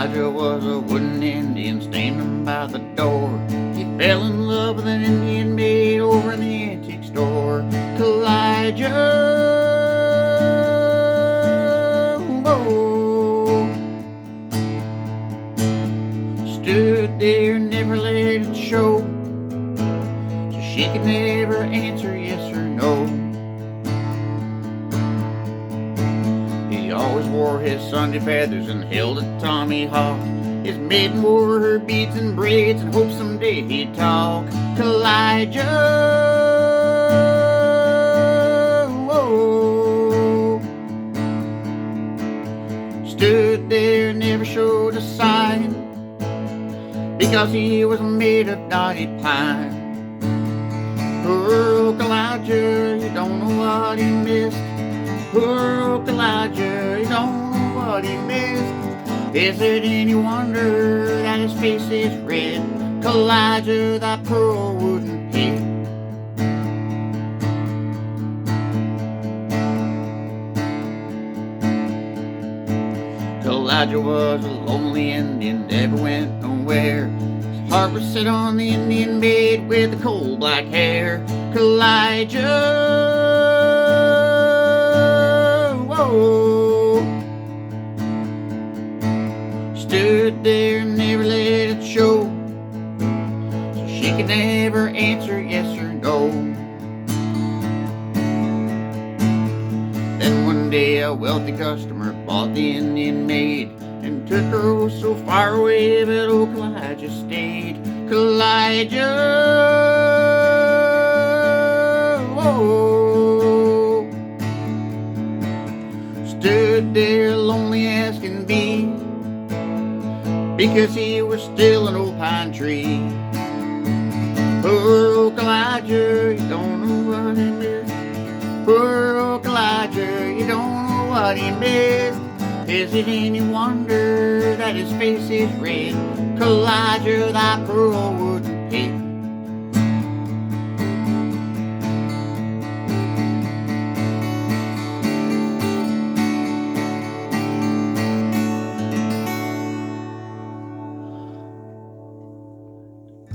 Elijah was a wooden Indian standing by the door. He fell in love with an Indian maid over in the antique store. Elijah, whoa, stood there, never let it show, so she could never answer yes or no. He always wore his Sunday feathers and held a Tommy Hawk. His maiden wore her beads and braids and hoped someday he'd talk. Elijah, whoa, stood there, never showed a sign, because he was made of knotty pine. Poor Elijah, you don't know what he missed. Poor Elijah, you don't know what he missed. Is it any wonder that his face is red? Elijah, that pearl wouldn't pay. Elijah was a lonely Indian, never went nowhere. His heart was set on the Indian maid with the coal black hair. Elijah, whoa, stood there, never let it show, so she could never answer yes or no. Then one day a wealthy customer bought the Indian maid and took her oh so far away, but oh, Elijah stayed. Elijah, whoa, stood there lonely as can be, because he was still an old pine tree. Poor old Elijah, you don't know what he missed. Poor old Elijah, you don't know what he missed. Is it any wonder that his face is red? Elijah, that pearl wouldn't pay.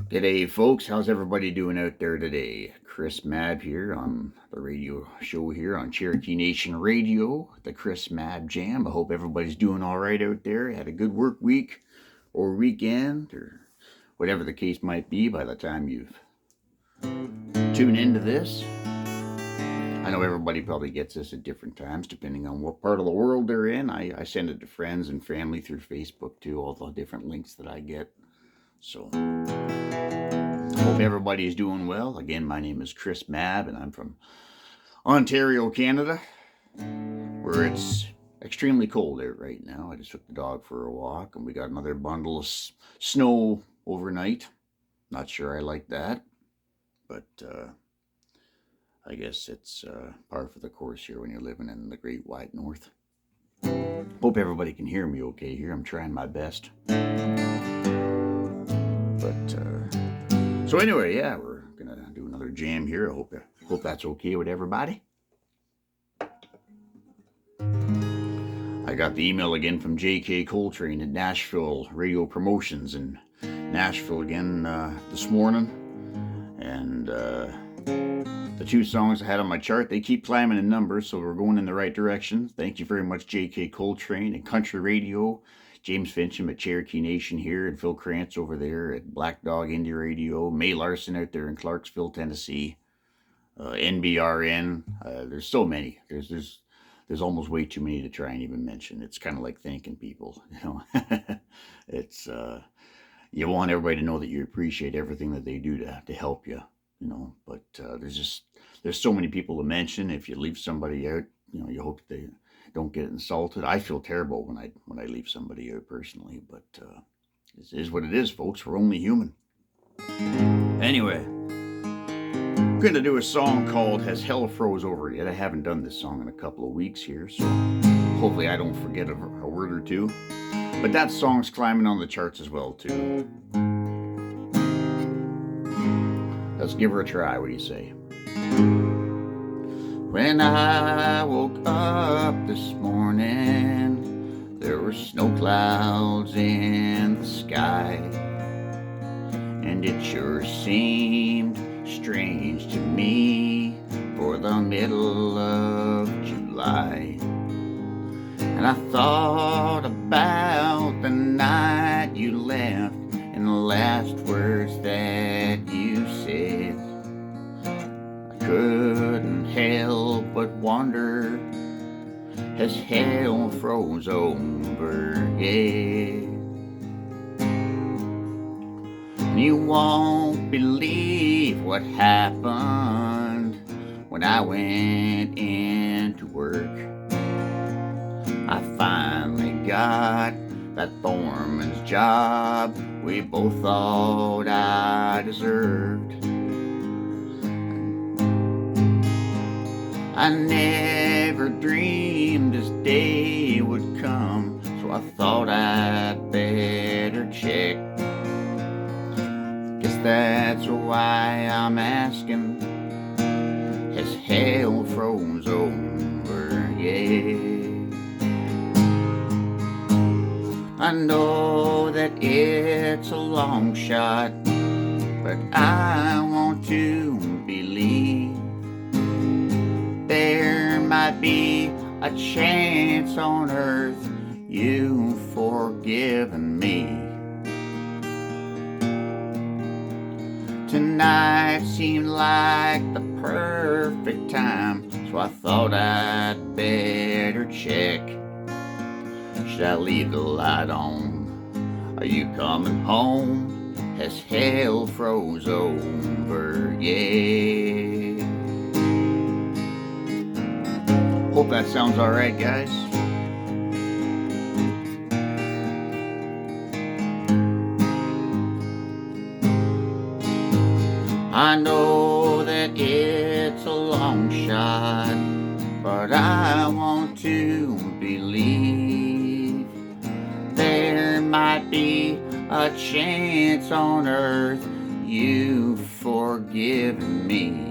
G'day folks, how's everybody doing out there today? Chris Mabb here on the radio show here on Cherokee Nation Radio, the Chris Mabb Jam. I hope everybody's doing all right out there. Had a good work week or weekend or whatever the case might be by the time you've tuned into this. I know everybody probably gets this at different times depending on what part of the world they're in. I send it to friends and family through Facebook too, all the different links that I get. So hope everybody is doing well. Again, my name is Chris Mabb, and I'm from Ontario, Canada, where it's extremely cold out right now. I just took the dog for a walk, and we got another bundle of snow overnight. Not sure I like that, but I guess it's par for the course here when you're living in the great wide north. Hope everybody can hear me okay here. I'm trying my best. But so anyway, yeah, we're gonna do another jam here. I hope that's okay with everybody. I got the email again from J.K. Coltrane at Nashville Radio Promotions in Nashville again this morning, and the two songs I had on my chart, they keep climbing in numbers, so we're going in the right direction. Thank you very much, J.K. Coltrane and Country Radio. James Fincham at Cherokee Nation here, and Phil Krantz over there at Black Dog Indie Radio, May Larson out there in Clarksville, Tennessee, NBRN. There's so many. There's almost way too many to try and even mention. It's kind of like thanking people, you know. It's you want everybody to know that you appreciate everything that they do to help you, you know. But there's so many people to mention. If you leave somebody out, you know, you hope they don't get insulted. I feel terrible when I leave somebody out personally, but it is what it is, folks. We're only human. Anyway, I'm going to do a song called Has Hell Froze Over Yet. I haven't done this song in a couple of weeks here, so hopefully I don't forget a word or two. But that song's climbing on the charts as well, too. Let's give her a try. What do you say? When I woke up this morning, there were snow clouds in the sky, and it sure seemed strange to me for the middle of July. And I thought about the night you left and the last words that you said. I couldn't help but wonder, has hell froze over yet? And you won't believe what happened when I went into work. I finally got that foreman's job we both thought I deserved. I never dreamed this day would come, so I thought I'd better check. Guess that's why I'm asking, has hell froze over yet? I know that it's a long shot, but I want to believe there might be a chance on earth you've forgiven me. Tonight seemed like the perfect time, so I thought I'd better check. Should I leave the light on? Are you coming home? Has hell froze over yet? Hope that sounds alright, guys. I know that it's a long shot, but I want to believe there might be a chance on earth you've forgiven me.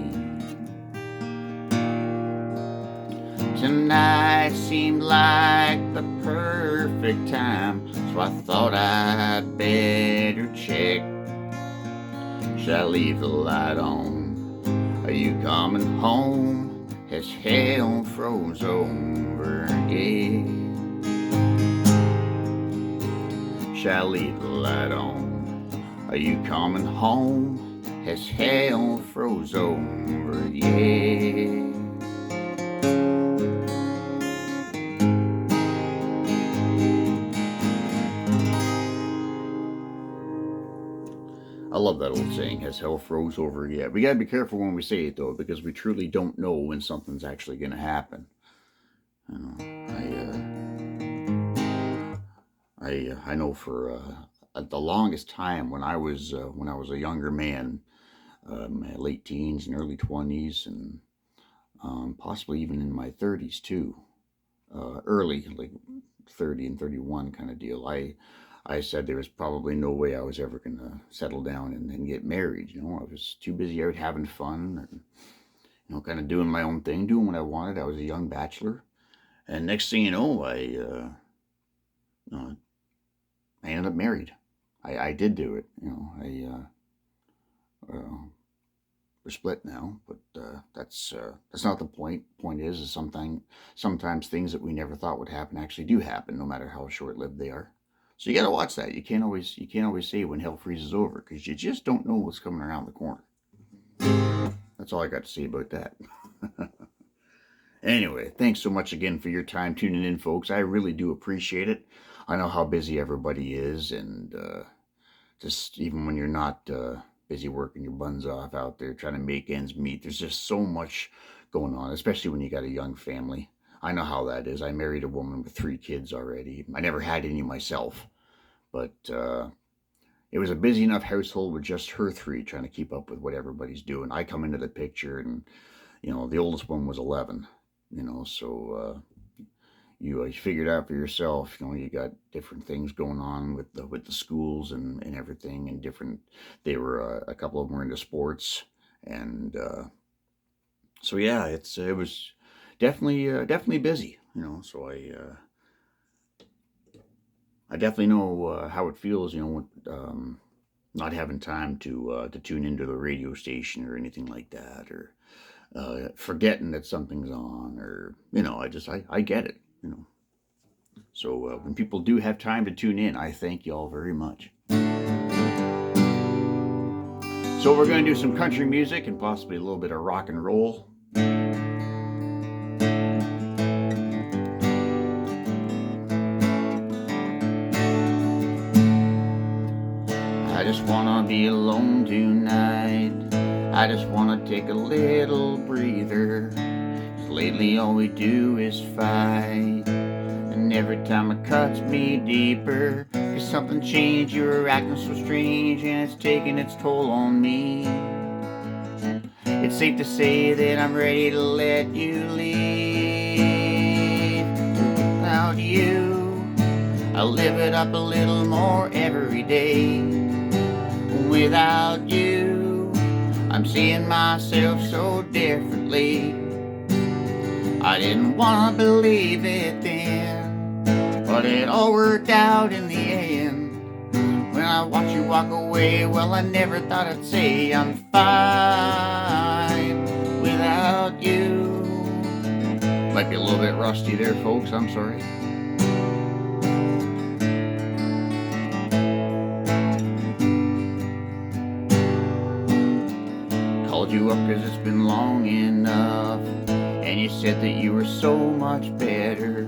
Tonight seemed like the perfect time, so I thought I'd better check. Should I leave the light on? Are you coming home? Has hell froze over yet? Should I leave the light on? Are you coming home? Has hell froze over yet? I love that old saying, has hell froze over yet? We gotta be careful when we say it though, because we truly don't know when something's actually gonna happen. You know, I know for the longest time when I was a younger man, my late teens and early 20s, and possibly even in my 30s too, early like 30 and 31 kind of deal. I said there was probably no way I was ever going to settle down and get married. You know, I was too busy out having fun and, you know, kind of doing my own thing, doing what I wanted. I was a young bachelor. And next thing you know, I ended up married. I did do it. You know, we're split now, but that's not the point. Point is sometimes things that we never thought would happen actually do happen, no matter how short-lived they are. So you got to watch that. You can't always say when hell freezes over, because you just don't know what's coming around the corner. That's all I got to say about that. Anyway, thanks so much again for your time tuning in, folks. I really do appreciate it. I know how busy everybody is, and just even when you're not busy working your buns off out there trying to make ends meet, there's just so much going on, especially when you got a young family. I know how that is. I married a woman with 3 kids already. I never had any myself, but it was a busy enough household with just her 3 trying to keep up with what everybody's doing. I come into the picture, and you know, the oldest one was 11. You know, so you figured out for yourself. You know, you got different things going on with the schools and everything, and different. They were a couple of them were into sports, and so yeah, it was definitely busy. You know, so I definitely know how it feels, not having time to tune into the radio station or anything like that, or forgetting that something's on, or I get it. So when people do have time to tune in, I thank you all very much. So we're going to do some country music and possibly a little bit of rock and roll. I just wanna be alone tonight. I just wanna take a little breather. 'Cause lately all we do is fight. And every time it cuts me deeper. 'Cause something changed, you're acting so strange. And it's taking its toll on me. It's safe to say that I'm ready to let you leave. Without you, I'll live it up a little more every day. Without you, I'm seeing myself so differently. I didn't want to believe it then, but it all worked out in the end. When I watched you walk away, well, I never thought I'd say I'm fine without you. Might be a little bit rusty there, folks, I'm sorry. Called you up 'cause it's been long enough, and you said that you were so much better.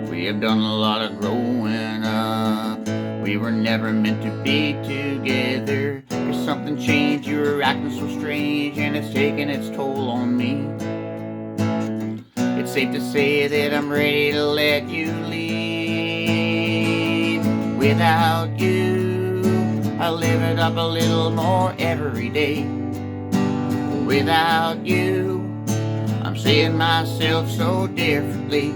We have done a lot of growing up. We were never meant to be together. 'Cause something changed, you were acting so strange, and it's taking its toll on me. It's safe to say that I'm ready to let you leave. Without you, I live it up a little more every day. Without you, I'm seeing myself so differently.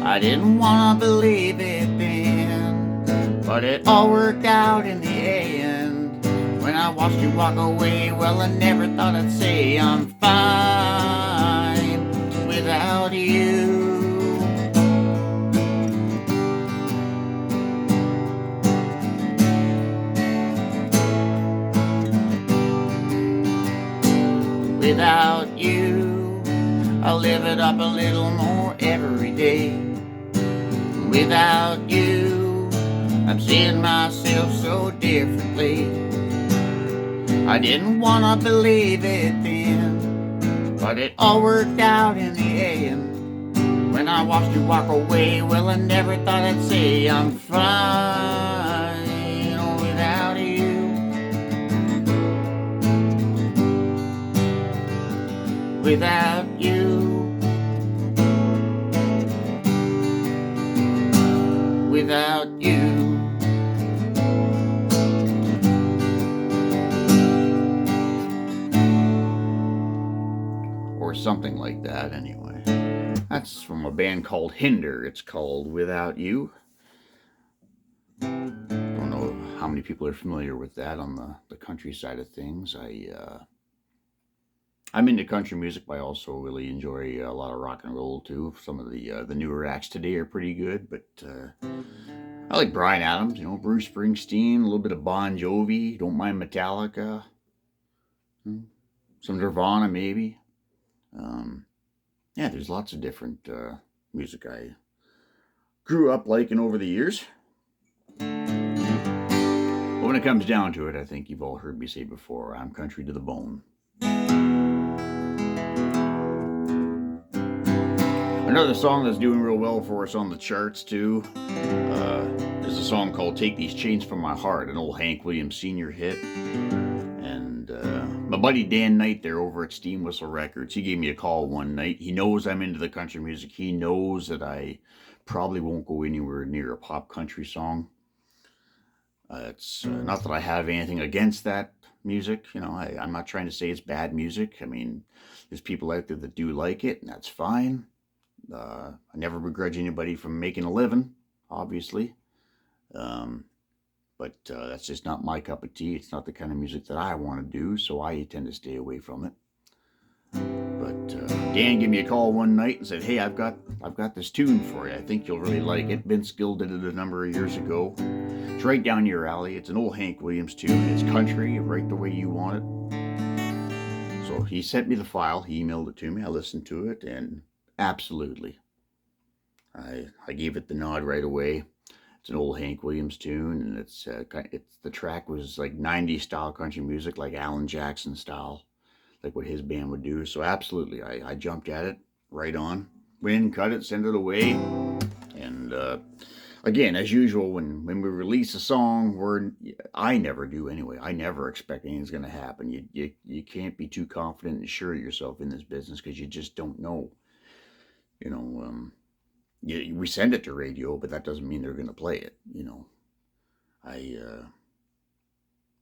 I didn't want to believe it then, but it all worked out in the end. When I watched you walk away, well, I never thought I'd say I'm fine without you. Without you, I'll live it up a little more every day. Without you, I'm seeing myself so differently. I didn't want to believe it then, but it all worked out in the end. When I watched you walk away, well, I never thought I'd say I'm fine without you. Without you, without you. Or something like that, anyway. That's from a band called Hinder. It's called Without You. Don't know how many people are familiar with that on the country side of things. I'm into country music, but I also really enjoy a lot of rock and roll too. Some of the newer acts today are pretty good, but I like Bryan Adams, Bruce Springsteen, a little bit of Bon Jovi. Don't mind Metallica, some Nirvana maybe. Yeah, there's lots of different music I grew up liking over the years. But when it comes down to it, I think you've all heard me say before, I'm country to the bone. Another song that's doing real well for us on the charts too is a song called Take These Chains From My Heart, an old Hank Williams Sr. hit. And my buddy Dan Knight there over at Steam Whistle Records, he gave me a call one night. He knows I'm into the country music. He knows that I probably won't go anywhere near a pop country song. It's not that I have anything against that music. I'm not trying to say it's bad music. I mean, there's people out there that do like it, and that's fine. I never begrudge anybody from making a living, obviously. But that's just not my cup of tea. It's not the kind of music that I want to do, so I tend to stay away from it. But Dan gave me a call one night and said, "Hey, I've got this tune for you. I think you'll really like it. Vince Gill did it a number of years ago. It's right down your alley. It's an old Hank Williams tune. It's country, right the way you want it." So he sent me the file. He emailed it to me. I listened to it, and absolutely, I gave it the nod right away. It's an old Hank Williams tune, and it's the track was like 90s style country music, like Alan Jackson style, like what his band would do. So absolutely, I jumped at it right on. Went in, cut it, sent it away, and again, as usual, when we release a song, I never do anyway. I never expect anything's going to happen. You can't be too confident and sure of yourself in this business because you just don't know. You know, we send it to radio, but that doesn't mean they're going to play it. You know,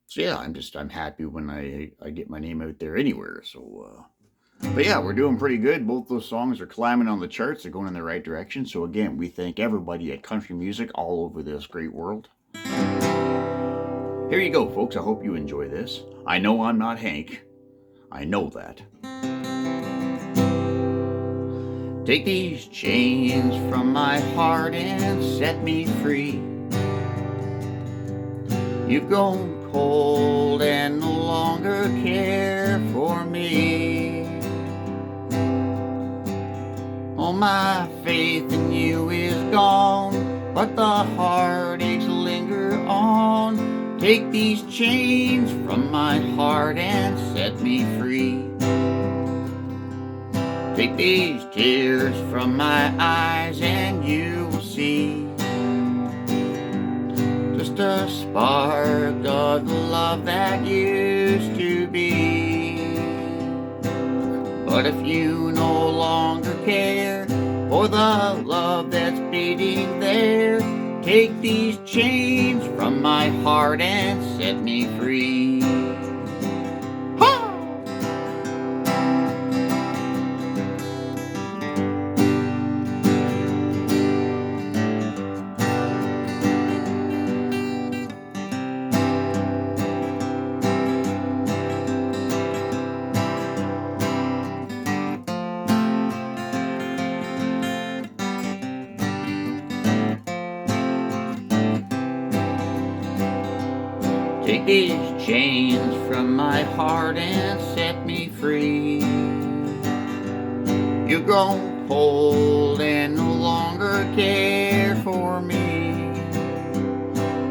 so yeah, I'm happy when I get my name out there anywhere. So, but yeah, we're doing pretty good. Both those songs are climbing on the charts. They're going in the right direction. So again, we thank everybody at Country Music all over this great world. Here you go, folks. I hope you enjoy this. I know I'm not Hank. I know that. Take these chains from my heart and set me free. You've grown cold and no longer care for me. All my faith in you is gone, but the heartaches linger on. Take these chains from my heart and set me free. Take these tears from my eyes and you will see just a spark of the love that used to be. But if you no longer care for the love that's beating there, take these chains from my heart and set me free. Take these chains from my heart and set me free. You've grown cold and no longer care for me.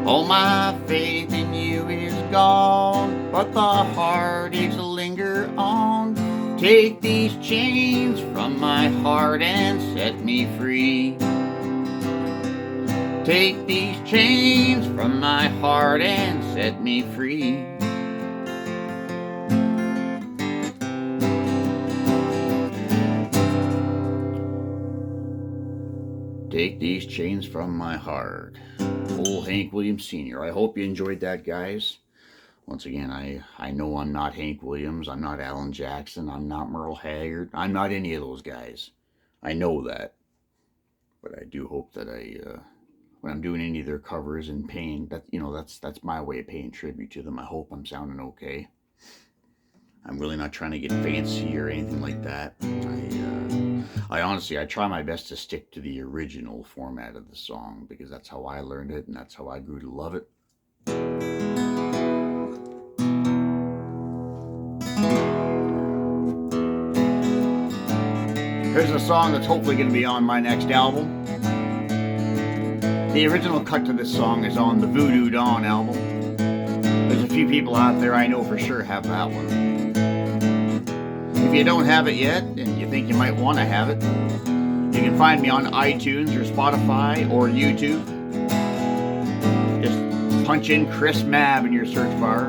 All my faith in you is gone, but the heartaches linger on. Take these chains from my heart and set me free. Take these chains from my heart and set me free. Take these chains from my heart. Old Hank Williams Sr. I hope you enjoyed that, guys. Once again, I know I'm not Hank Williams. I'm not Alan Jackson. I'm not Merle Haggard. I'm not any of those guys. I know that. But I do hope that when I'm doing any of their covers and paying, that's my way of paying tribute to them. I hope I'm sounding okay. I'm really not trying to get fancy or anything like that. I honestly try my best to stick to the original format of the song because that's how I learned it and that's how I grew to love it. Here's a song that's hopefully going to be on my next album. The original cut to this song is on the Voodoo Dawn album. There's a few people out there I know for sure have that one. If you don't have it yet, and you think you might want to have it, you can find me on iTunes or Spotify or YouTube. Just punch in Chris Mabb in your search bar.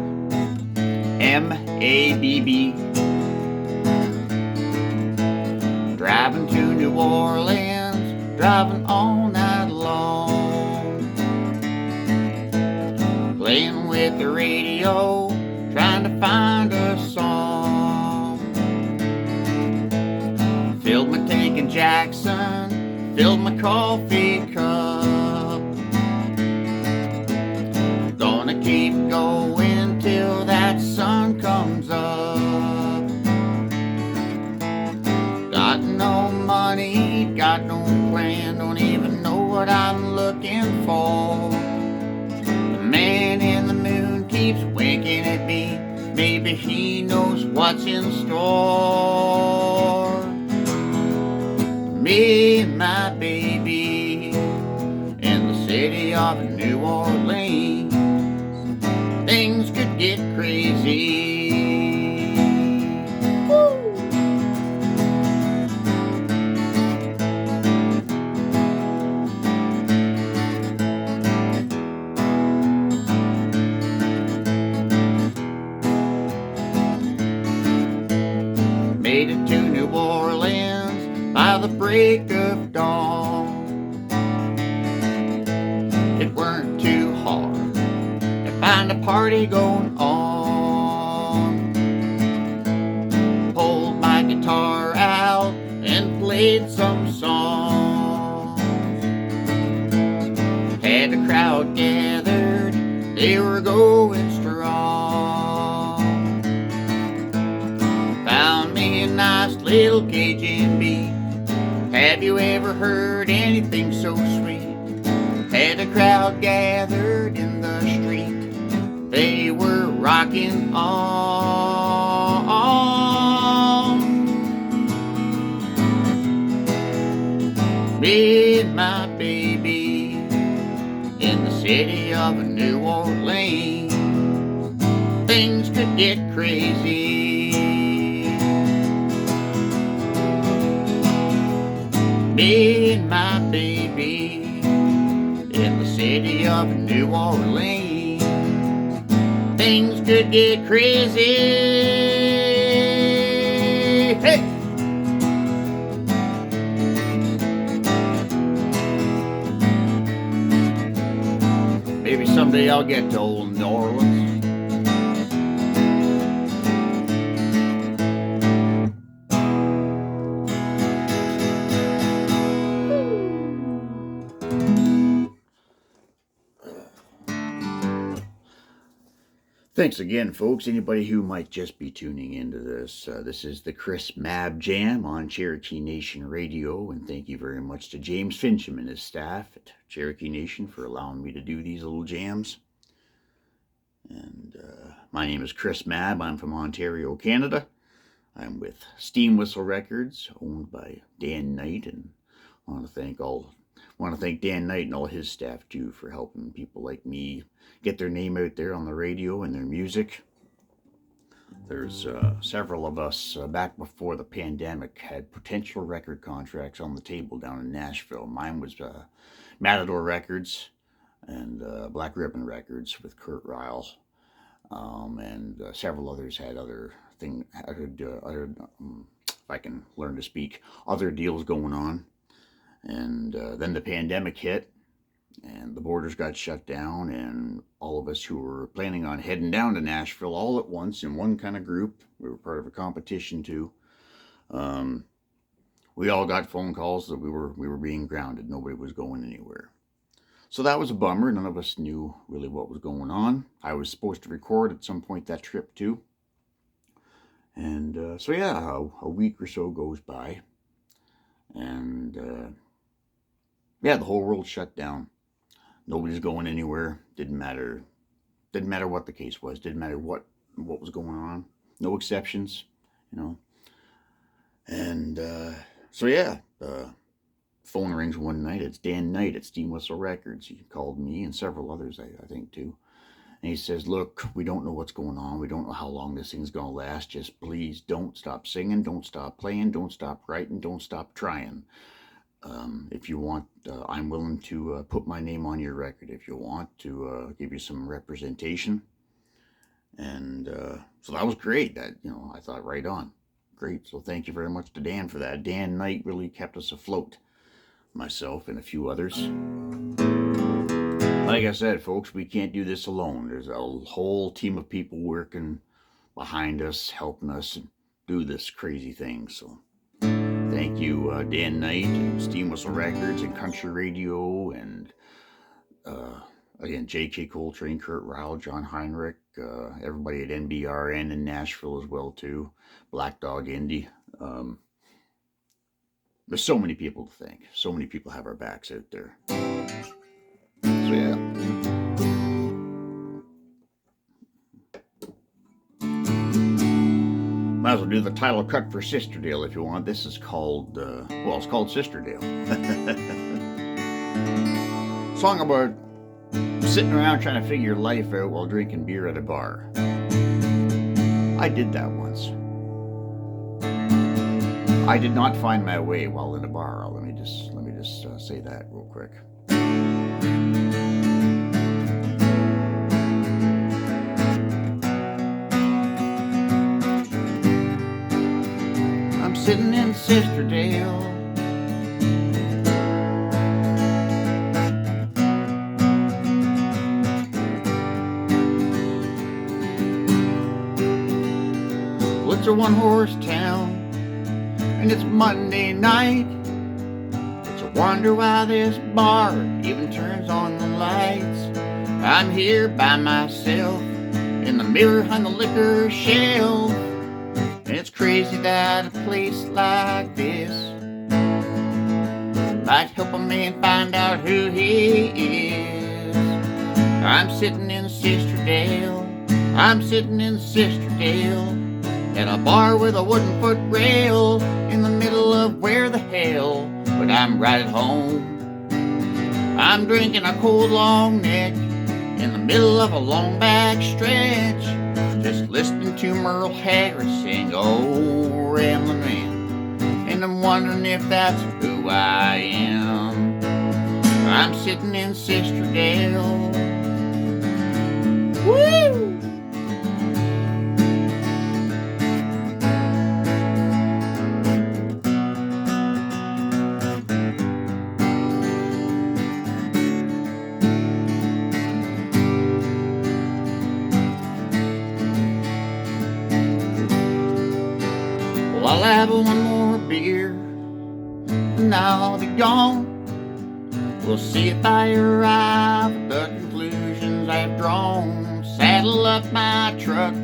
M-A-B-B. Driving to New Orleans, driving all night long. Playing with the radio, trying to find a song. Filled my tank in Jackson, filled my coffee cup. Gonna keep going till that sun comes up. Maybe he knows what's in store. Me and my baby in the city of New Orleans, things could get crazy. Woo! Made it to New Orleans by the break of dawn. It weren't too hard to find a party going on. Pulled my guitar out and played some songs. Had a crowd gathered, they were going strong. Found me a nice little Cajun beat. Have you ever heard anything so sweet? Had a crowd gathered in the street, they were rocking on. Me and my baby in the city of New Orleans, things could get crazy. Me and my baby in the city of New Orleans, things could get crazy. Hey! Maybe someday I'll get to old New Orleans. Thanks again, folks. Anybody who might just be tuning into this, this is the Chris Mabb Jam on Cherokee Nation Radio, and thank you very much to James Fincham and his staff at Cherokee Nation for allowing me to do these little jams. And my name is Chris Mabb. I'm from Ontario, Canada. I'm with Steam Whistle Records, owned by Dan Knight, and I want to thank Dan Knight and all his staff too for helping people like me get their name out there on the radio and their music. There's several of us back before the pandemic had potential record contracts on the table down in Nashville. Mine was Matador Records and Black Ribbon Records with Kurt Ryle, and several others had other things. If I can learn to speak, other deals going on. And then the pandemic hit, and the borders got shut down, and all of us who were planning on heading down to Nashville all at once in one kind of group, we were part of a competition too, we all got phone calls that we were being grounded. Nobody was going anywhere. So that was a bummer. None of us knew really what was going on. I was supposed to record at some point that trip too. And so yeah, a week or so goes by, and yeah, the whole world shut down. Nobody's going anywhere. Didn't matter what the case was. Didn't matter what was going on. No exceptions, you know. And so yeah, phone rings one night. It's Dan Knight at Steam Whistle Records. He called me and several others, I think too. And he says, "Look, we don't know what's going on. We don't know how long this thing's gonna last. Just please don't stop singing. Don't stop playing. Don't stop writing. Don't stop trying. If you want, I'm willing to put my name on your record if you want to give you some representation." And so that was great. That, you know, I thought, right on. Great. So thank you very much to Dan for that. Dan Knight really kept us afloat, myself and a few others. Like I said, folks, we can't do this alone. There's a whole team of people working behind us, helping us do this crazy thing. So thank you, Dan Knight and Steam Whistle Records and Country Radio, and again, J.K. Coltrane, Kurt Ryle, John Heinrich, everybody at NBRN in Nashville as well too, Black Dog Indie. There's so many people to thank. So many people have our backs out there. So yeah. Might as well do the title cut for Sisterdale if you want. This is called, well, it's called Sisterdale. Song about sitting around trying to figure life out while drinking beer at a bar. I did that once. I did not find my way while in a bar. Let me just say that real quick. I'm sitting in Sisterdale, well, it's a one-horse town, and it's Monday night. It's a wonder why this bar even turns on the lights. I'm here by myself in the mirror behind the liquor shelf. And it's crazy that a place like this might help a man find out who he is. I'm sitting in Sisterdale, I'm sitting in Sisterdale, at a bar with a wooden footrail, in the middle of where the hell, but I'm right at home. I'm drinking a cold long neck, in the middle of a long back stretch, just listening to Merle Harris sing, oh, Ramblin' Man, and I'm wondering if that's who I am. I'm sitting in Sisterdale. Woo! Well, I'll have one more beer, and I'll be gone. We'll see if I arrive at the conclusions I've drawn. Saddle up my truck,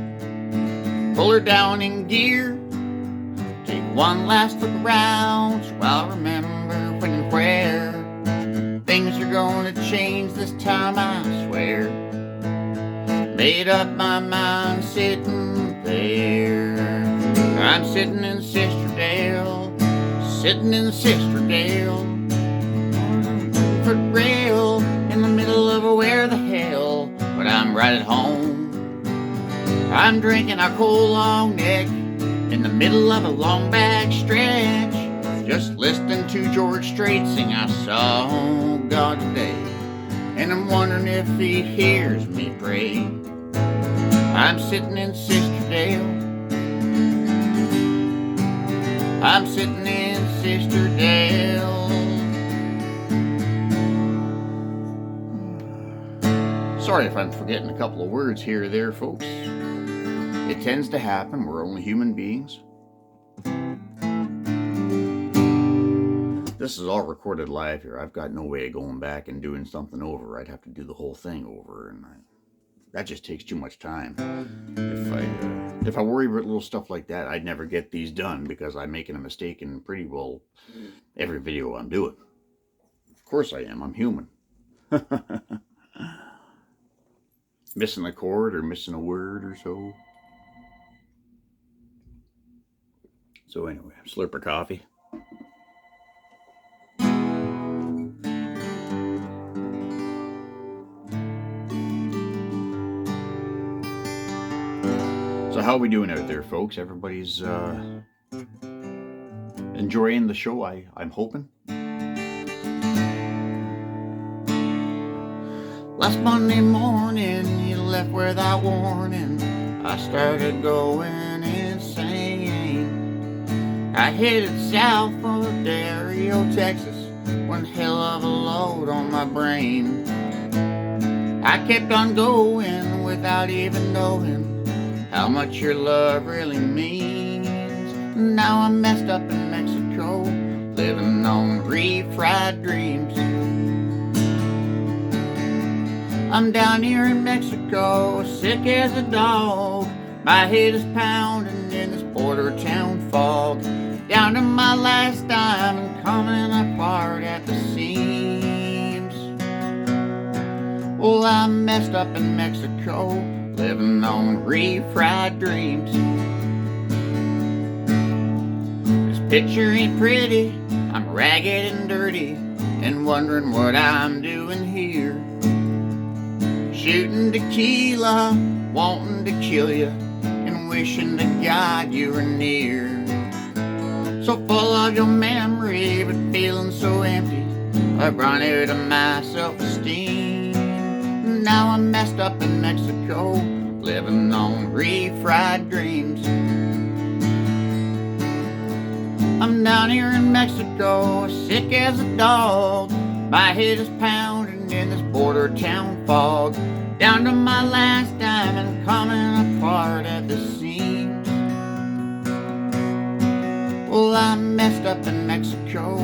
pull her down in gear, take one last look around, so I'll remember when and where things are gonna change this time, I swear. Made up my mind sitting there. I'm sitting in Sisterdale, sitting in Sisterdale, on a footrail, in the middle of where the hell, but I'm right at home. I'm drinking a cold long neck, in the middle of a long back stretch, just listening to George Strait sing I saw God today, and I'm wondering if he hears me pray. I'm sitting in Sisterdale, I'm sitting in Sisterdale. Sorry if I'm forgetting a couple of words here or there, folks. It tends to happen. We're only human beings. This is all recorded live here. I've got no way of going back and doing something over. I'd have to do the whole thing over, and that just takes too much time. If I worry about little stuff like that, I'd never get these done because I'm making a mistake in pretty well every video I'm doing. Of course I am. I'm human. Missing a chord or missing a word or so. So anyway, slurp of coffee. So how are we doing out there, folks? Everybody's enjoying the show, I'm hoping. Last Monday morning, you left without warning. I started going insane. I headed south for Del Rio, Texas, one hell of a load on my brain. I kept on going without even knowing how much your love really means. Now I'm messed up in Mexico, living on refried dreams. I'm down here in Mexico, sick as a dog. My head is pounding in this border town fog. Down to my last dime and coming apart at the seams. Well, I'm messed up in Mexico, living on refried dreams. Picture ain't pretty, I'm ragged and dirty, and wondering what I'm doing here. Shooting tequila, wanting to kill you, and wishing to God you were near. So full of your memory, but feeling so empty, I've run out of my self-esteem. Now I'm messed up in Mexico, living on refried dreams. I'm down here in Mexico, sick as a dog. My head is pounding in this border town fog, down to my last dime and coming apart at the seams. Well, I'm messed up in Mexico,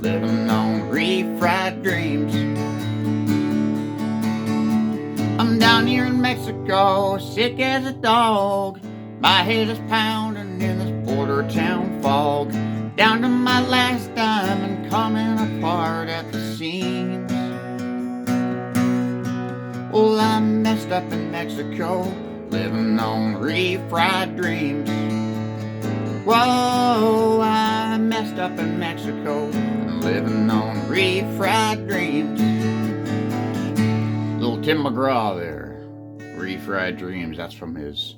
living on refried dreams. I'm down here in Mexico, sick as a dog. My head is pounding in this border town fog, down to my last dime and coming apart at the seams. Well, I'm messed up in Mexico, living on refried dreams. Whoa, I'm messed up in Mexico, living on refried dreams. Little Tim McGraw there, Refried Dreams. That's from his,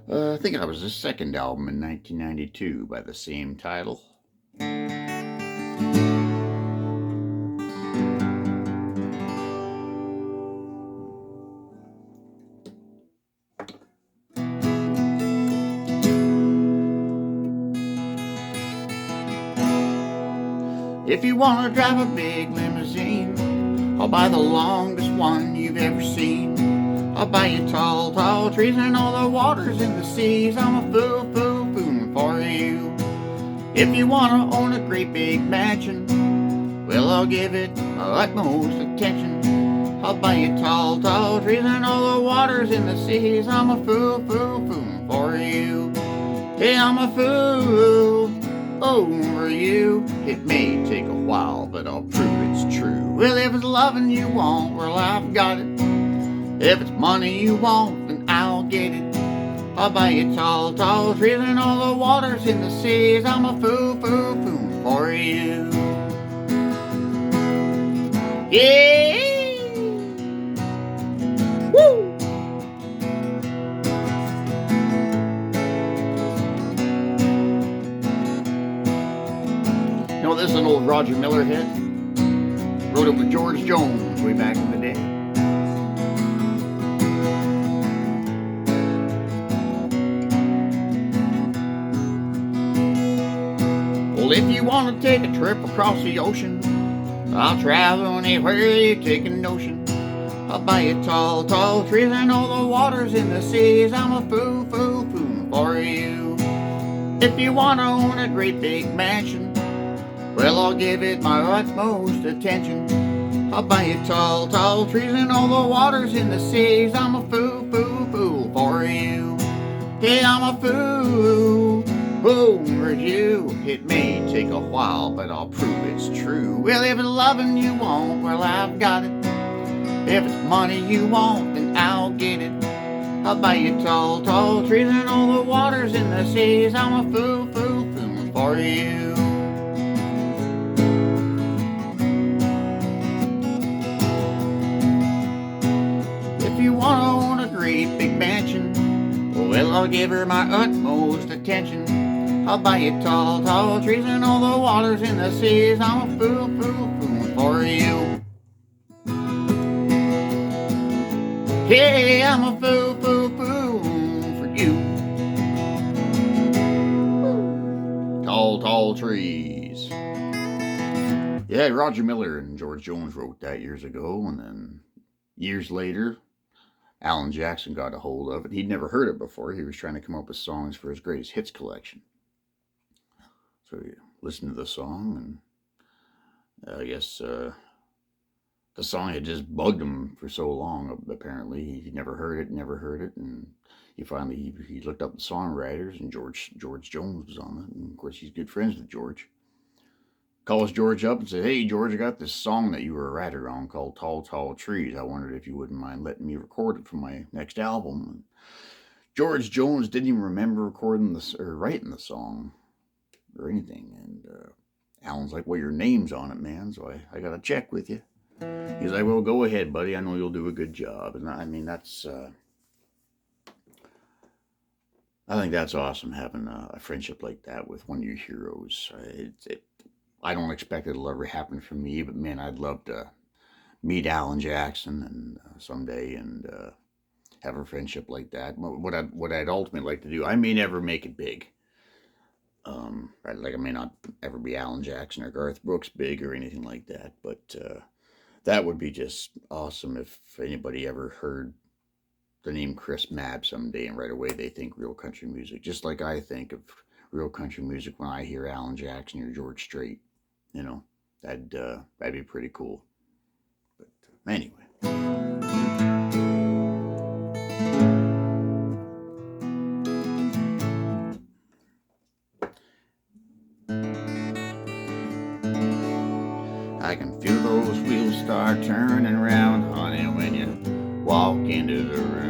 I think that was his second album in 1992 by the same title. If you want to drive a big limousine, I'll buy the longest one you've ever seen. I'll buy you tall, tall trees and all the waters in the seas. I'm a fool for you. If you want to own a great big mansion, well, I'll give it my utmost attention. I'll buy you tall, tall trees and all the waters in the seas. I'm a fool for you. Yeah, I'm a fool over you. It may take a while, but I'll prove it's true. Well, if it's loving you want, well, I've got it. If it's money you want, then I'll get it. I'll buy you tall, tall trees and all the waters in the seas. I'm a fool for you. Yeah! Woo! You know, this is an old Roger Miller hit. Wrote it with George Jones way back in the day. Well, if you want to take a trip across the ocean, I'll travel anywhere you take a notion. I'll buy you tall, tall trees and all the waters in the seas. I'm a fool for you. If you want to own a great big mansion, well, I'll give it my utmost attention. I'll buy you tall, tall trees and all the waters in the seas. I'm a fool for you. Yeah, I'm a fool over you. It may take a while, but I'll prove it's true. Well, if it's loving you want, well, I've got it. If it's money you want, then I'll get it. I'll buy you tall, tall trees and all the waters in the seas. I'm a fool for you. If you want to own a great big mansion, well, I'll give her my utmost attention. I'll buy you tall, tall trees and all the waters in the seas. I'm a fool for you. Hey, I'm a fool for you. Tall trees. Yeah, Roger Miller and George Jones wrote that years ago, and then years later, Alan Jackson got a hold of it. He'd never heard it before. He was trying to come up with songs for his greatest hits collection. So you listen to the song, and I guess the song had just bugged him for so long. Apparently, he never heard it, and he finally he looked up the songwriters, and George Jones was on it. And of course, he's good friends with George. Calls George up and said, "Hey, George, I got this song that you were a writer on called Tall Trees. I wondered if you wouldn't mind letting me record it for my next album." And George Jones didn't even remember recording this or writing the song. or anything. And Alan's like, well, your name's on it, man, so I got to check with you. He's like, well, go ahead, buddy. I know you'll do a good job. And I mean, that's, I think that's awesome having a friendship like that with one of your heroes. I don't expect it'll ever happen for me, but man, I'd love to meet Alan Jackson and someday and have a friendship like that. What I'd ultimately like to do, I may never make it big. I may not ever be Alan Jackson or Garth Brooks big or anything like that, but that would be just awesome if anybody ever heard the name Chris Mabb someday and right away they think real country music, just like I think of real country music when I hear Alan Jackson or George Strait. You know, that'd be pretty cool. But anyway. I can feel those wheels start turning round, honey, when you walk into the room.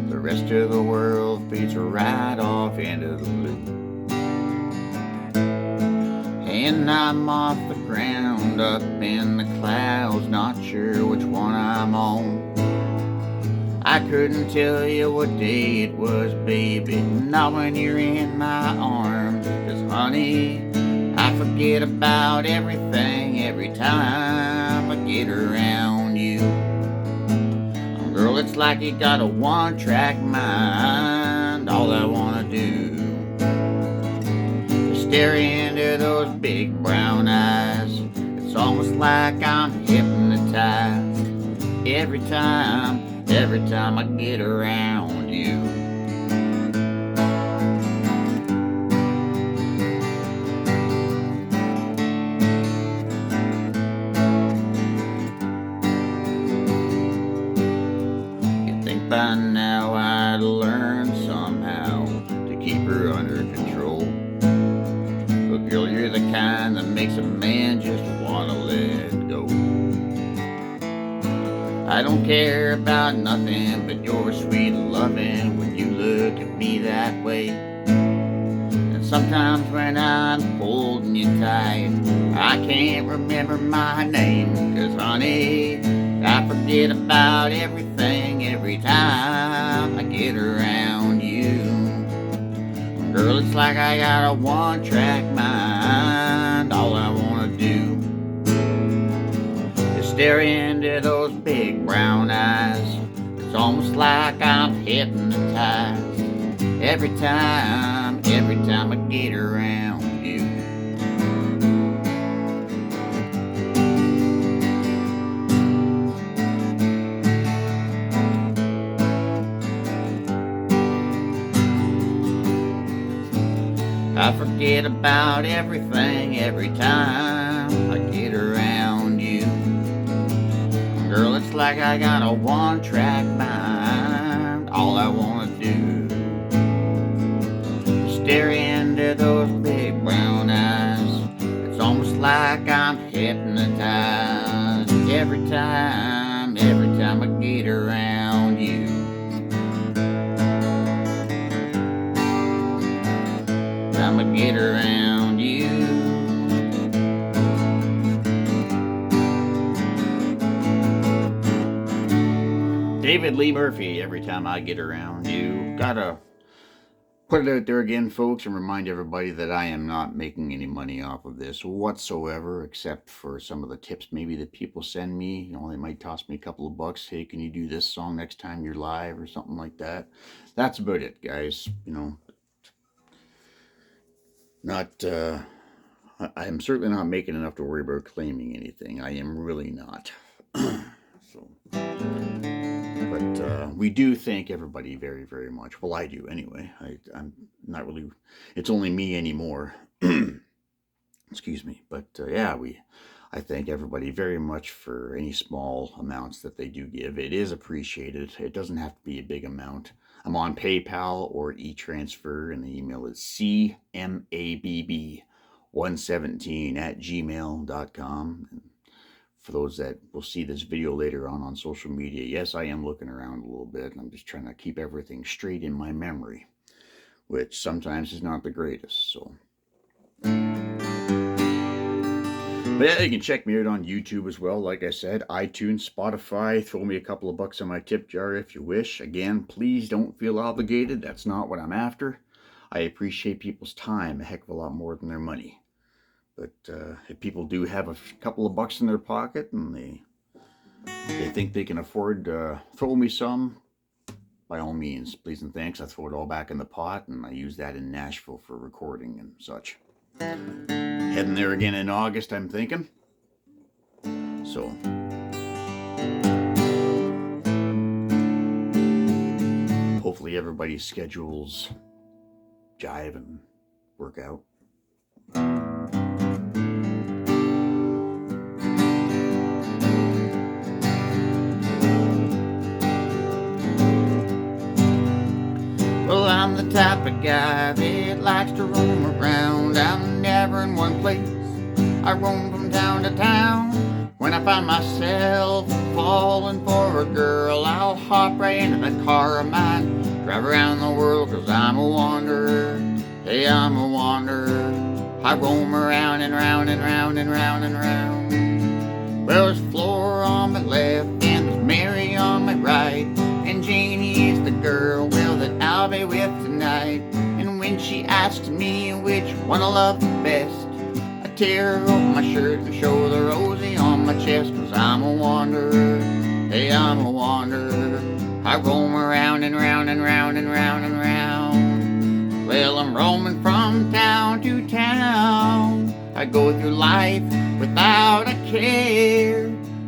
The rest of the world fades right off into the blue. And I'm off the ground, up in the clouds, not sure which one I'm on. I couldn't tell you what day it was, baby, not when you're in my arms. 'Cause honey, I forget about everything every time I get around you. Girl, it's like you got a one-track mind. All I wanna do is stare into those big brown eyes. It's almost like I'm hypnotized every time I get around you. By now I'd learned somehow to keep her under control. But girl, you're the kind that makes a man just wanna let go. I don't care about nothing but your sweet loving when you look at me that way. And sometimes when I'm holding you tight, I can't remember my name. 'Cause honey, I forget about everything every time I get around you. Girl, it's like I got a one-track mind. All I wanna do is stare into those big brown eyes. It's almost like I'm hypnotized every time I get around you. I forget about everything every time I get around you. Girl, it's like I got a one-track mind. All I wanna do is stare into those big brown eyes. It's almost like I'm hypnotized every time I get around you. I'ma get around you. David Lee Murphy, every time I get around you. Gotta put it out there again, folks, and remind everybody that I am not making any money off of this whatsoever, except for some of the tips maybe that people send me. You know, they might toss me a couple of bucks. Hey, can you do this song next time you're live or something like that? That's about it, guys. You know, not I am certainly not making enough to worry about claiming anything. I am really not. So, but we do thank everybody very, very much. Well, I do anyway. I'm not really. It's only me anymore. Excuse me. But yeah, I thank everybody very much for any small amounts that they do give. It is appreciated. It doesn't have to be a big amount. I'm on PayPal or e-transfer, and the email is cmabb117@gmail.com. And for those that will see this video later on social media, yes, I am looking around a little bit, and I'm just trying to keep everything straight in my memory, which sometimes is not the greatest. So, but yeah, you can check me out on YouTube as well. Like I said, iTunes, Spotify. Throw me a couple of bucks in my tip jar if you wish. Again, please don't feel obligated. That's not what I'm after. I appreciate people's time a heck of a lot more than their money. But if people do have a couple of bucks in their pocket and they think they can afford to throw me some, by all means, please and thanks. I throw it all back in the pot, and I use that in Nashville for recording and such. Heading there again in August, I'm thinking. So, hopefully everybody's schedules jive and work out. Well, I'm the type of guy that likes to roam around. I'm never in one place. I roam from town to town. When I find myself falling for a girl, I'll hop right into that car of mine, drive around the world, 'cause I'm a wanderer. Hey, I'm a wanderer. I roam around and round and round and round and round. Well, there's Flora on my left and there's Mary on my right, and Janie is the girl, well, that I'll be with tonight. And when she asks me which one I love the best, I tear open my shirt and show the rosy on my chest, 'cause I'm a wanderer. Hey, I'm a wanderer. I roam around and round and round and round and round. Well, I'm roaming from town to town. I go through life without a care,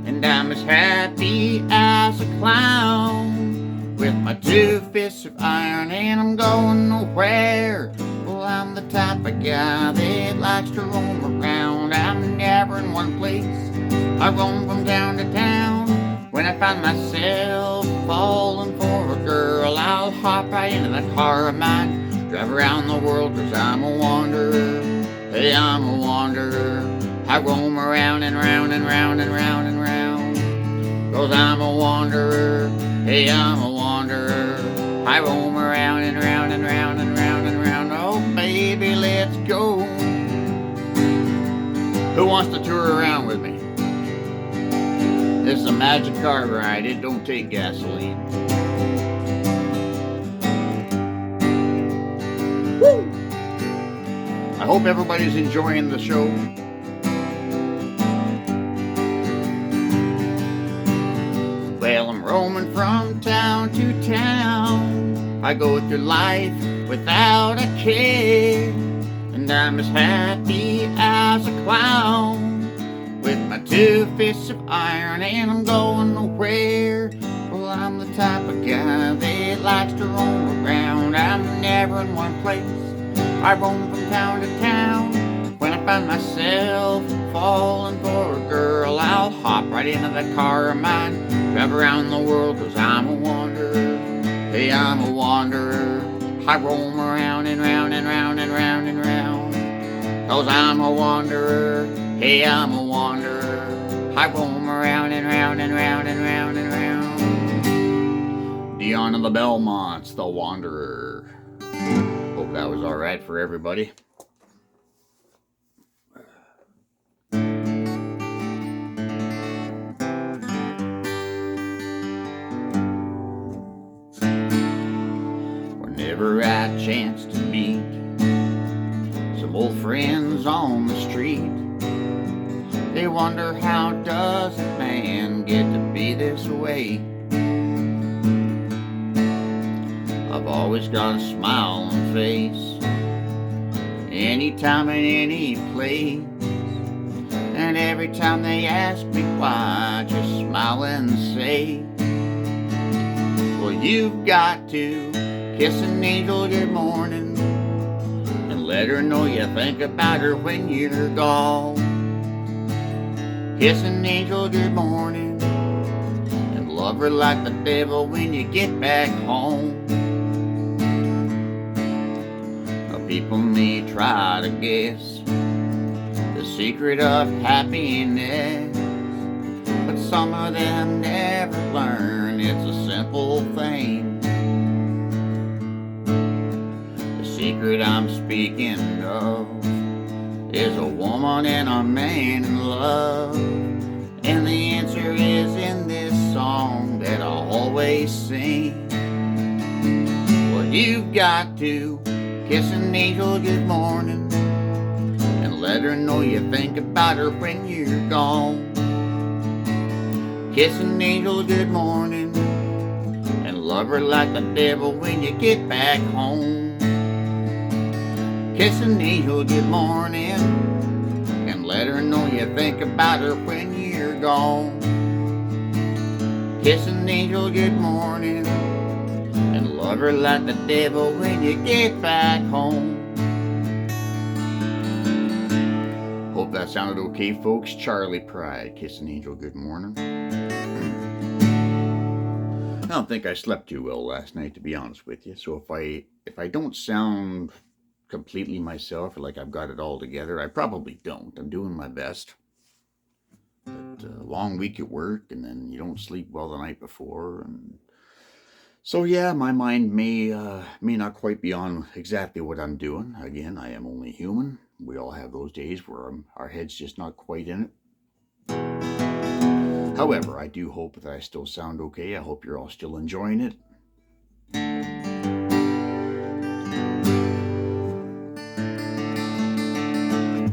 and I'm as happy as a clown, with my 2 fists of iron, and I'm going nowhere. Well, I'm the type of guy that likes to roam around. I'm never in one place. I roam from town to town. When I find myself falling for a girl, I'll hop right into that car of mine, drive around the world, 'cause I'm a wanderer. Hey, I'm a wanderer. I roam around and round and round and round and round, 'cause I'm a wanderer. Hey, I'm a wanderer. I roam around and round and round and round and round. Oh, baby, let's go. Who wants to tour around with me? This is a magic car ride. It don't take gasoline. Woo! I hope everybody's enjoying the show. Well, I'm roaming from town to town. I go through life without a care, and I'm as happy as a clown, with my 2 fists of iron, and I'm going nowhere. Well, I'm the type of guy that likes to roam around. I'm never in one place. I roam from town to town. When I find myself falling for a girl, I'll hop right into that car of mine, drive around the world, 'cause I'm a wanderer. Hey, I'm a wanderer. I roam around and round and round and round and round, 'cause I'm a wanderer. Hey, I'm a wanderer. I roam around and round and round and round and round. Dion of the Belmonts, the Wanderer. Hope that was alright for everybody. Whenever I chance to meet some old friends on the street, they wonder, how does a man get to be this way? I've always got a smile on my face, anytime and any place. And every time they ask me why, I just smile and say, well, you've got to kiss an angel good morning and let her know you think about her when you're gone. Kiss an angel good morning and love her like the devil when you get back home. Now, people may try to guess the secret of happiness, but some of them never learn it's a simple thing. The secret I'm speaking of is a woman and a man in love. And the answer is in this song that I'll always sing. Well, you've got to kiss an angel good morning and let her know you think about her when you're gone. Kiss an angel good morning and love her like the devil when you get back home. Kiss an angel good morning and let her know you think about her when you're gone. Kiss an angel good morning and love her like the devil when you get back home. Hope that sounded okay, folks. Charlie Pride, Kiss an Angel Good Morning. I don't think I slept too well last night, to be honest with you. So if I don't sound completely myself or like I've got it all together, I probably don't. I'm doing my best. But a long week at work, and then you don't sleep well the night before, and so yeah, my mind may not quite be on exactly what I'm doing. Again, I am only human. We all have those days where our head's just not quite in it. However, I do hope that I still sound okay. I hope you're all still enjoying it.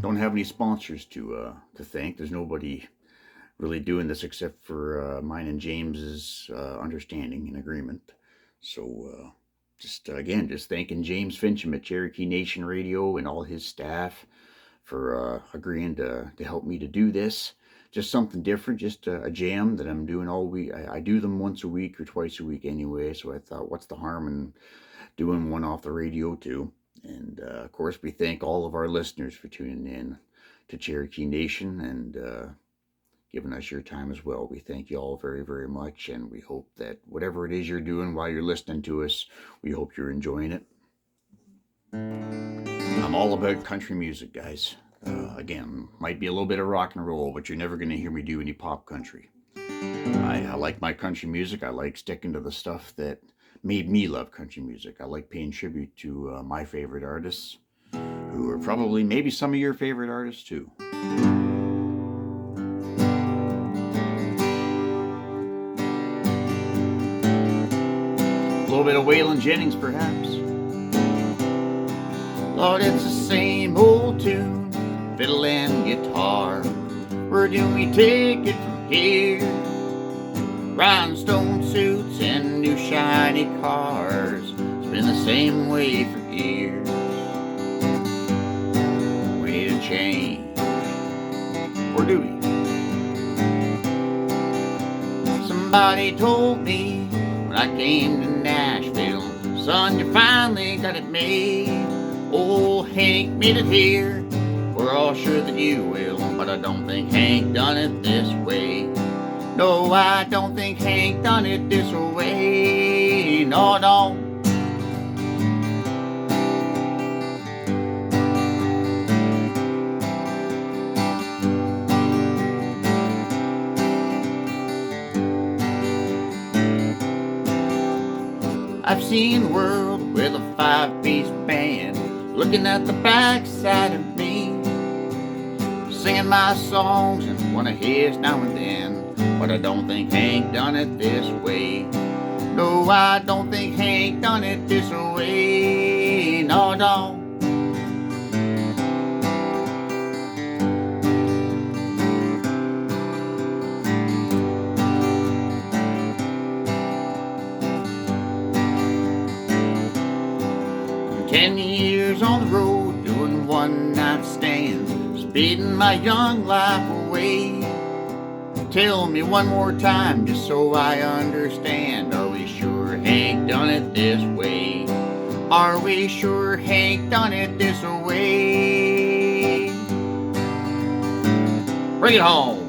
Don't have any sponsors to thank. There's nobody really doing this except for mine and James's understanding and agreement. So just thanking James Fincham at Cherokee Nation Radio and all his staff for agreeing to help me to do this. Just something different, just a jam that I'm doing all week. I do them once a week or twice a week anyway, so I thought, what's the harm in doing one off the radio too? And of course, we thank all of our listeners for tuning in to Cherokee Nation and giving us your time as well. We thank you all very, very much, and we hope that whatever it is you're doing while you're listening to us, we hope you're enjoying it. I'm all about country music, guys. Again, might be a little bit of rock and roll, but you're never going to hear me do any pop country. I like my country music. I like sticking to the stuff that made me love country music. I like paying tribute to my favorite artists, who are probably maybe some of your favorite artists too. A little bit of Waylon Jennings, perhaps. Lord, it's the same old tune, fiddle and guitar. Where do we take it from here? Rhinestone suits and new shiny cars. It's been the same way for years. We need a change, or do we? Somebody told me when I came to Nashville, son, you finally got it made. Old Hank made it here. We're all sure that you will, but I don't think Hank done it this way. No, I don't think Hank done it this way. No, no. I've seen the world with a 5-piece band looking at the backside of me, singing my songs and one of his now and then. But I don't think Hank done it this way. No, I don't think Hank done it this way. No, no. 10 years on the road doing one-night stands, speeding my young life away. Tell me one more time just so I understand, are we sure Hank done it this way? Are we sure Hank done it this way? Bring it home.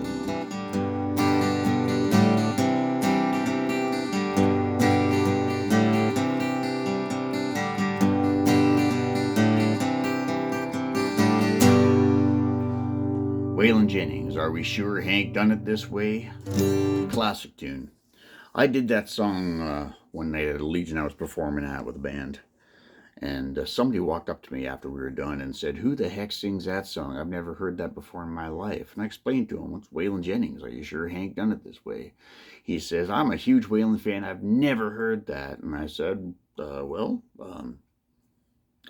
Waylon Jennings, Are We Sure Hank Done It This Way? Classic tune. I did that song one night at a Legion I was performing at with a band. And somebody walked up to me after we were done and said, "Who the heck sings that song? I've never heard that before in my life." And I explained to him, "It's Waylon Jennings. Are you sure Hank done it this way?" He says, "I'm a huge Waylon fan. I've never heard that." And I said,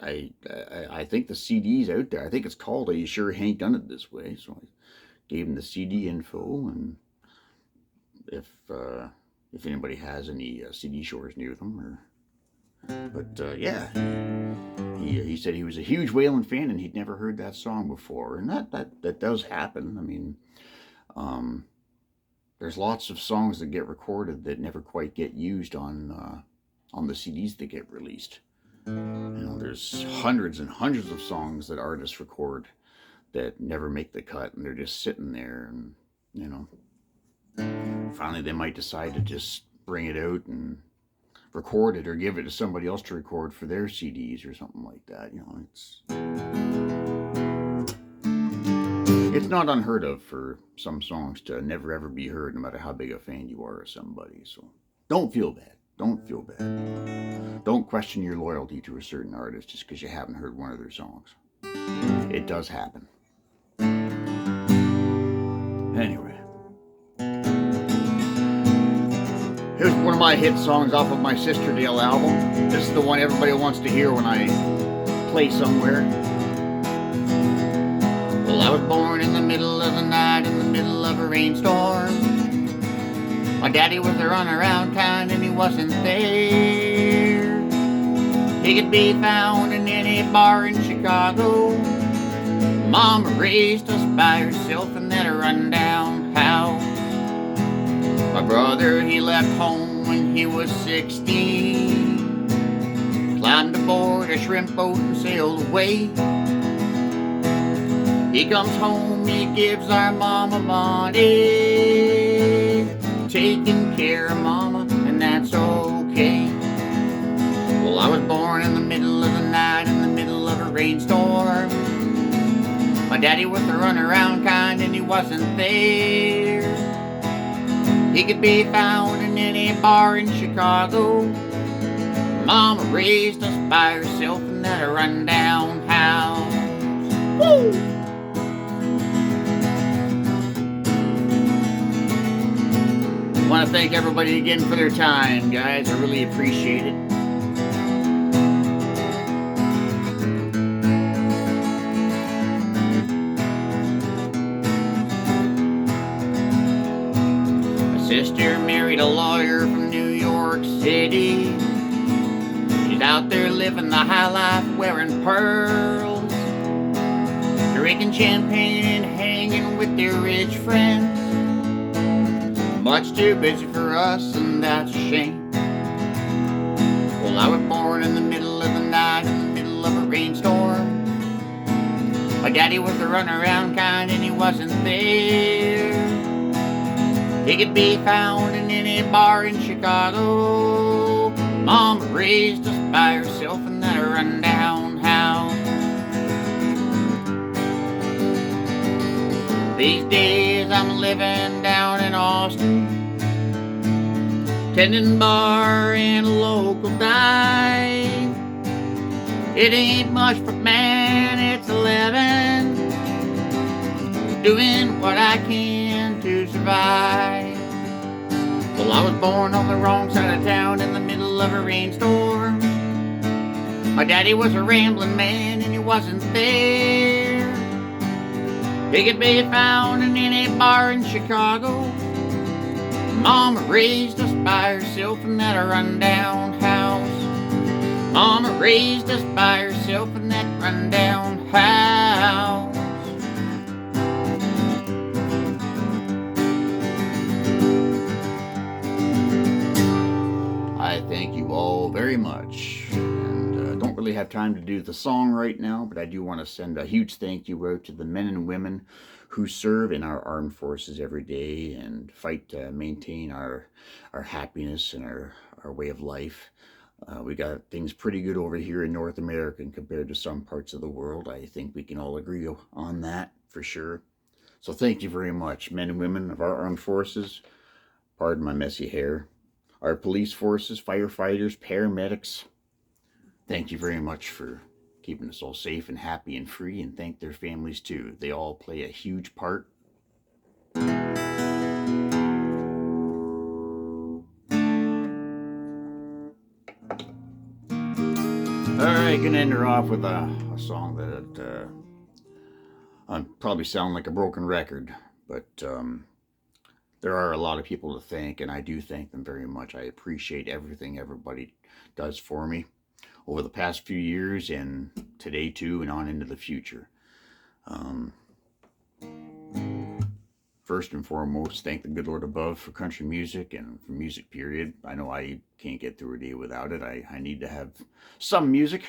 I think the CD's out there. I think it's called "Are You Sure Hank Done It This Way?" So I gave him the CD info, and if anybody has any CD stores near them, yeah, he said he was a huge Waylon fan and he'd never heard that song before, and that does happen. I mean, there's lots of songs that get recorded that never quite get used on the CDs that get released. There's hundreds and hundreds of songs that artists record that never make the cut, and they're just sitting there, and finally they might decide to just bring it out and record it or give it to somebody else to record for their CDs or something like that. It's not unheard of for some songs to never ever be heard, no matter how big a fan you are of somebody. So don't feel bad. Don't feel bad. Don't question your loyalty to a certain artist just because you haven't heard one of their songs. It does happen. Anyway, here's one of my hit songs off of my Sister Dale album. This is the one everybody wants to hear when I play somewhere. Well, I was born in the middle of the night, in the middle of a rainstorm. My daddy was a runaround kind and he wasn't there. He could be found in any bar in Chicago. Mama raised us by herself in that rundown house. My brother, he left home when he was 16. Climbed aboard a shrimp boat and sailed away. He comes home, he gives our mama money, taking care of mama, and that's okay. Well, I was born in the middle of the night, in the middle of a rainstorm. My daddy was the runaround kind and he wasn't there. He could be found in any bar in Chicago. Mama raised us by herself in that rundown house. Woo! I want to thank everybody again for their time, guys. I really appreciate it. Sister married a lawyer from New York City. She's out there living the high life, wearing pearls, drinking champagne and hanging with their rich friends. Much too busy for us, and that's a shame. Well, I was born in the middle of the night, in the middle of a rainstorm. My daddy was the runaround kind and he wasn't there. He could be found in any bar in Chicago. Mama raised us by herself in that rundown house. These days I'm living down in Austin, tending bar in a local dive. It ain't much, but man, it's 11. Doing what I can to survive. Well, I was born on the wrong side of town in the middle of a rainstorm. My daddy was a rambling man and he wasn't there. He could be found in any bar in Chicago. Mama raised us by herself in that rundown house. Mama raised us by herself in that rundown house. I thank you all very much, and don't really have time to do the song right now, but I do want to send a huge thank you out to the men and women who serve in our armed forces every day and fight to maintain our happiness and our way of life. We got things pretty good over here in North America compared to some parts of the world. I think we can all agree on that for sure. So thank you very much, men and women of our armed forces. Pardon my messy hair. Our police forces, firefighters, paramedics, Thank you very much for keeping us all safe and happy and free, and thank their families too. They all play a huge part. Alright, gonna end her off with a song that probably sound like a broken record, but there are a lot of people to thank, and I do thank them very much. I appreciate everything everybody does for me over the past few years and today too, and on into the future. First and foremost, thank the good Lord above for country music and for music, period. I know I can't get through a day without it. I need to have some music.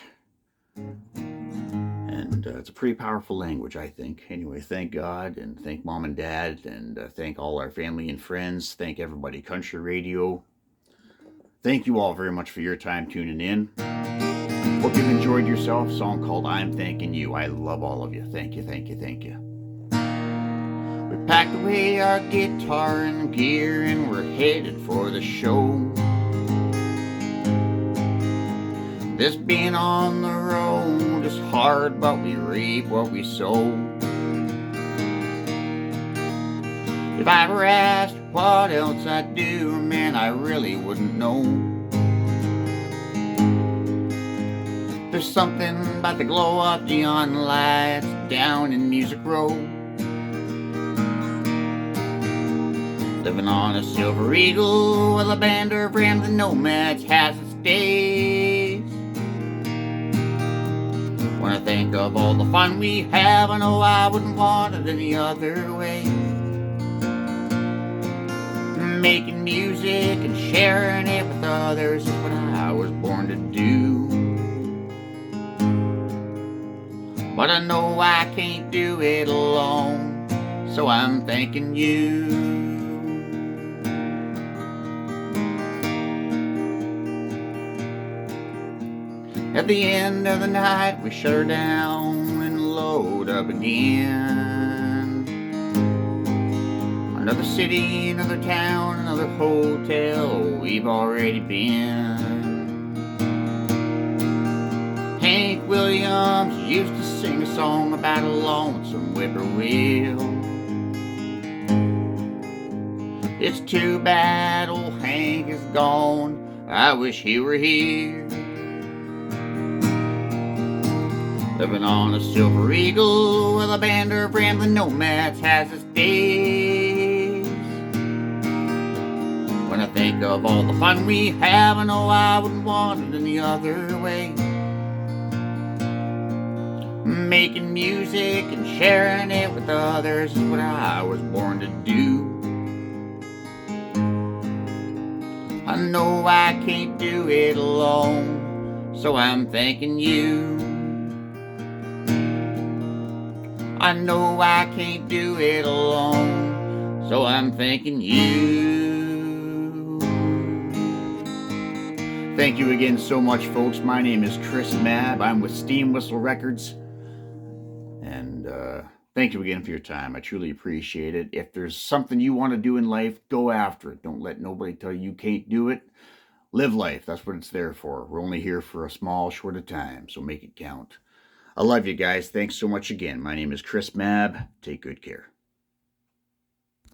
And it's a pretty powerful language, I think. Anyway, thank God, and thank Mom and Dad, and thank all our family and friends. Thank everybody, Country Radio. Thank you all very much for your time tuning in. Hope you've enjoyed yourself. A song called I'm Thanking You. I love all of you. Thank you, thank you, thank you. We packed away our guitar and gear, and we're headed for the show. This being on the road is hard, but we reap what we sow. If I were asked what else I'd do, man, I really wouldn't know. There's something about the glow of neon lights down in Music Row. Living on a Silver Eagle with a band of rambling nomads has its days. When I think of all the fun we have, I know I wouldn't want it any other way. Making music and sharing it with others is what I was born to do. But I know I can't do it alone, so I'm thanking you. At the end of the night, we shut her down and load up again. Another city, another town, another hotel we've already been. Hank Williams used to sing a song about a lonesome whippoorwill. It's too bad old Hank is gone, I wish he were here. Living on a Silver Eagle with a band of rambling nomads has its days. When I think of all the fun we have, I know I wouldn't want it any other way. Making music and sharing it with others is what I was born to do. I know I can't do it alone, so I'm thanking you. I know I can't do it alone, so I'm thanking you. Thank you again so much, folks. My name is Chris Mabb. I'm with Steam Whistle Records. And thank you again for your time. I truly appreciate it. If there's something you want to do in life, go after it. Don't let nobody tell you can't do it. Live life. That's what it's there for. We're only here for a small, short of time, so make it count. I love you guys. Thanks so much again. My name is Chris Mabb. Take good care.